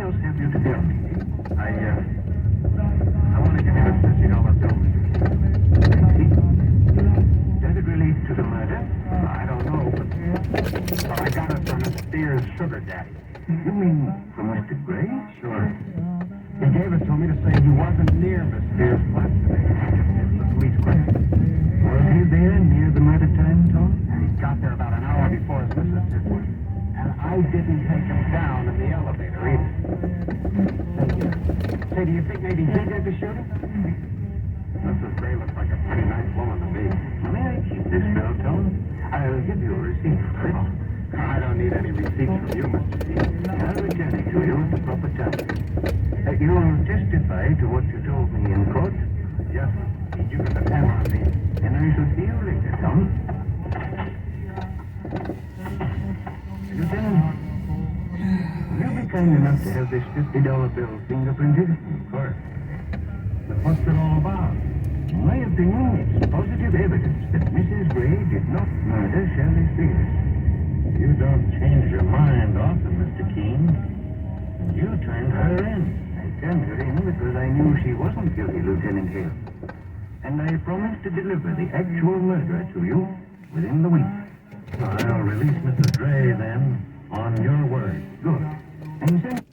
else have you to tell me? I want to give you a $50 bill, Mr. King. Does it relate to the murder? I don't know, but I got it from Miss Spears' sugar daddy. You mean from Mr. Gray? Sure. He gave it to me to say he wasn't near Miss Spears' flat today. It's the police question. Was he there near the murder time, Tom? He got there about an hour before his missus did. And I didn't take him down in the elevator either. Say, do you think maybe he did the shooting? Mrs. Gray looks like a pretty nice woman to me. May I keep this bill, Tom? I'll give you a receipt for it. I don't need any receipts from you, Mr. T. I'll return it to you at the proper time. You'll testify to what you told me in court? Yes, sir. You can depend on me. And I shall see you later, Tom. Lieutenant, will you be kind enough to have this $50 bill fingerprinted? Of course. But what's it all about? In my opinion, it's positive evidence that Mrs. Gray did not murder Shirley Spears. You don't change your mind often, Mr. Keene. You turned her in. I turned her in because I knew she wasn't guilty, Lieutenant Hale. And I promised to deliver the actual murderer to you within the week. I'll release Mrs. Gray, then, on your word. Good. And then